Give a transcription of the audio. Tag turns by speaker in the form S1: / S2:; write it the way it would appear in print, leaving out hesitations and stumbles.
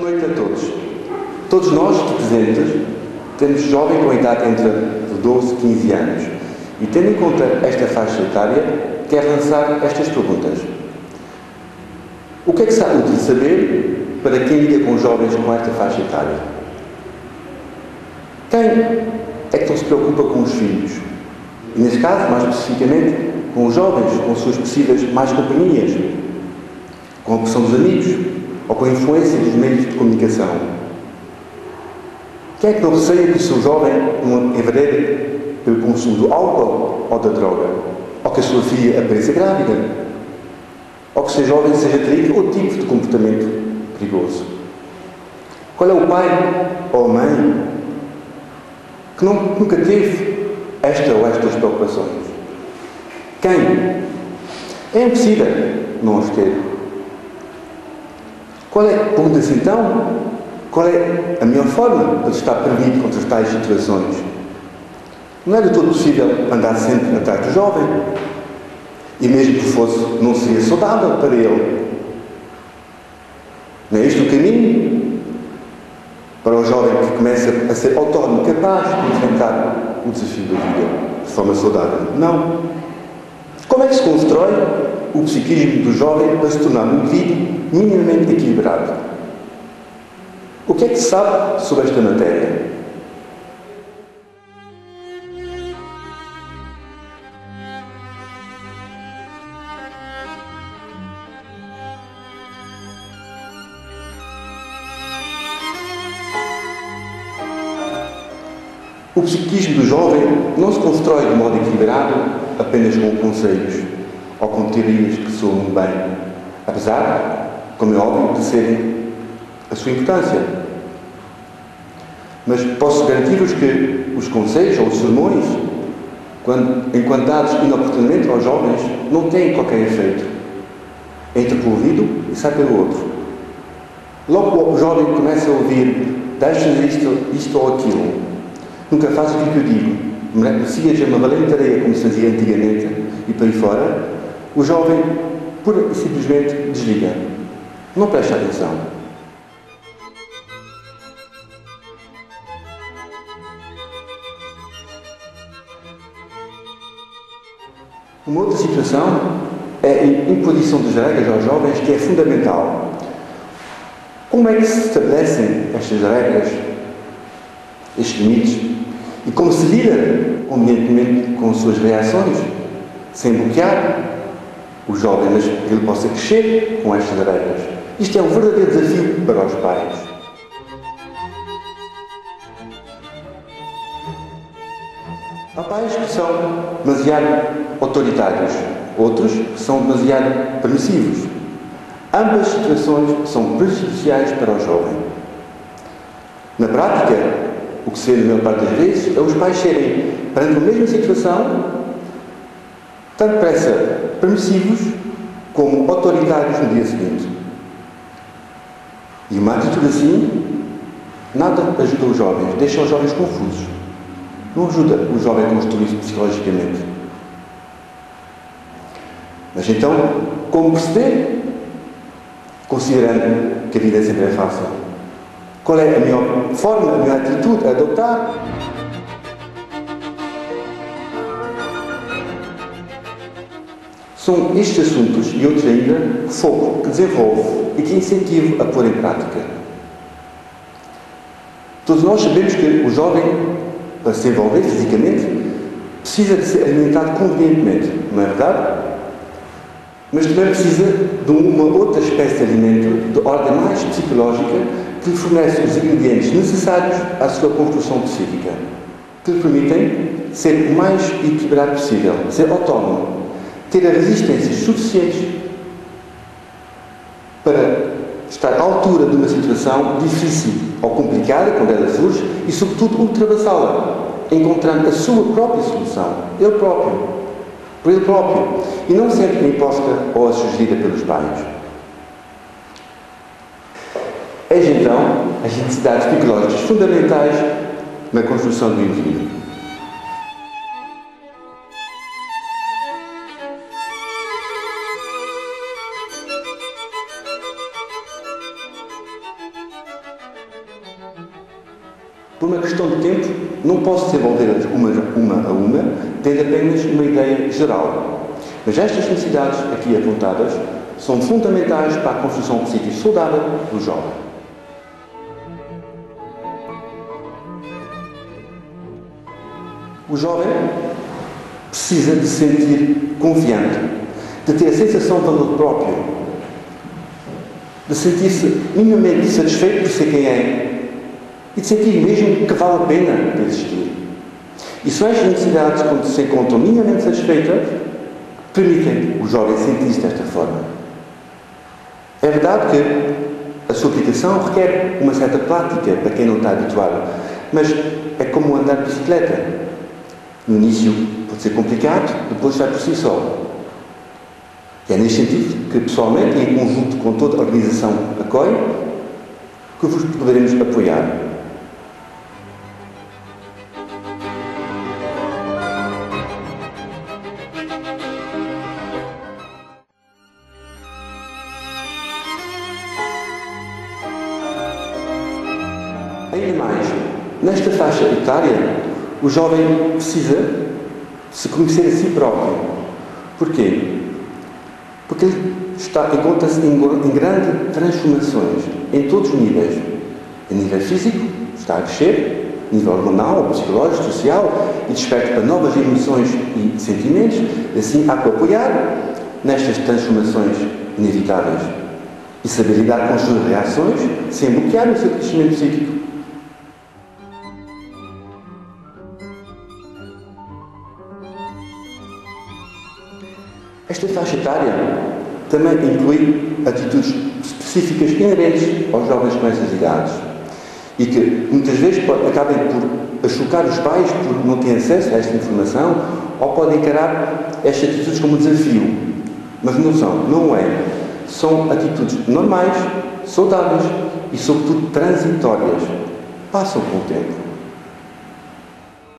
S1: noite a todos. Todos nós aqui presentes temos jovem com idade entre 12 e 15 anos e, tendo em conta esta faixa etária, quero lançar estas perguntas. O que é que será útil saber para quem lida com jovens com esta faixa etária? Quem é que não se preocupa com os filhos? E, neste caso, mais especificamente, com os jovens, com suas possíveis más companhias, com a pressão dos amigos ou com a influência dos meios de comunicação? Quem é que não receia que o seu jovem não enverede pelo consumo do álcool ou da droga? Ou que a sua filha apareça grávida? Ou que o seu jovem seja traído outro tipo de comportamento perigoso? Qual é o pai ou a mãe que nunca teve esta ou estas preocupações? Quem? É impossível não os ter. Qual é, pergunta-se então, qual é a melhor forma de estar prevenido contra as tais situações? Não é de todo possível andar sempre atrás do jovem. E mesmo que fosse, não seria saudável para ele. Não é este o caminho para o jovem que começa a ser autónomo, capaz de enfrentar o desafio da vida de forma saudável? Não. Como é que se constrói o psiquismo do jovem para se tornar um indivíduo minimamente equilibrado? O que é que se sabe sobre esta matéria? O psiquismo do jovem não se constrói de modo equilibrado apenas com conselhos ou com teorias que soam bem, apesar, como é óbvio, de serem a sua importância. Mas posso garantir-vos que os conselhos ou os sermões, enquanto dados inoportunamente aos jovens, não têm qualquer efeito. Entra pelo ouvido e sai pelo outro. Logo o jovem começa a ouvir: deixa isto ou aquilo, nunca faz aquilo que eu digo, merecias uma valente tarefa, como se fazia antigamente, e por aí fora, o jovem pura e simplesmente desliga. Não presta atenção. Uma outra situação é a imposição das regras aos jovens, que é fundamental. Como é que se estabelecem estas regras, estes limites? E como se lida convenientemente com as suas reações, sem bloquear o jovem, mas que ele possa crescer com estas regras? Isto é um verdadeiro desafio para os pais. Há pais que são demasiado autoritários, outros que são demasiado permissivos. Ambas situações são prejudiciais para o jovem. Na prática, o que se vê na maior parte das vezes é os pais serem, perante a mesma situação, tanto depressa permissivos como autoritários no dia seguinte. E uma atitude assim nada ajuda os jovens, deixa os jovens confusos. Não ajuda o jovem a construir-se psicologicamente. Mas então, como perceber? Considerando que a vida sempre é fácil. Qual é a melhor forma, a melhor atitude a adotar? São estes assuntos e outros ainda que foco, que desenvolvo e que incentivo a pôr em prática. Todos nós sabemos que o jovem, para se envolver fisicamente, precisa de ser alimentado convenientemente, não é verdade? Mas também precisa de uma outra espécie de alimento de ordem mais psicológica, que lhe fornece os ingredientes necessários à sua construção psíquica, que lhe permitem ser o mais equilibrado possível, ser autónomo, ter as resistências suficientes para estar à altura de uma situação difícil ou complicada, quando ela surge, e, sobretudo, ultrapassá-la, encontrando a sua própria solução, ele próprio, por ele próprio, e não sempre imposta ou sugerida pelos pais. Eis então as necessidades psicológicas fundamentais na construção do indivíduo. questão de tempo, não posso desenvolvê-las uma a uma, tendo apenas uma ideia geral. Mas estas necessidades aqui apontadas são fundamentais para a construção psíquica saudável do jovem. O jovem precisa de se sentir confiante, de ter a sensação de valor próprio, de sentir-se minimamente satisfeito por ser quem é e de sentir mesmo que vale a pena de existir. E são estas necessidades, quando se encontram minimamente satisfeitas, permitem o jovem sentir-se desta forma. É verdade que a sua aplicação requer uma certa prática para quem não está habituado, mas é como andar de bicicleta. No início pode ser complicado, depois vai por si só. E é neste sentido que, pessoalmente, e em conjunto com toda a organização ACOI, que vos poderemos apoiar. Ainda mais, nesta faixa etária, o jovem precisa se conhecer a si próprio. Porquê? Porque ele encontra-se em grandes transformações, em todos os níveis. A nível físico, está a crescer, a nível hormonal, psicológico, social, e desperta para novas emoções e sentimentos. Assim, há que apoiar nestas transformações inevitáveis e saber lidar com as suas reações sem bloquear o seu crescimento psíquico. Esta faixa etária também inclui atitudes específicas inerentes aos jovens com essas idades e que muitas vezes acabem por chocar os pais por não terem acesso a esta informação ou podem encarar estas atitudes como um desafio. Mas não é. São atitudes normais, saudáveis e, sobretudo, transitórias. Passam com o tempo.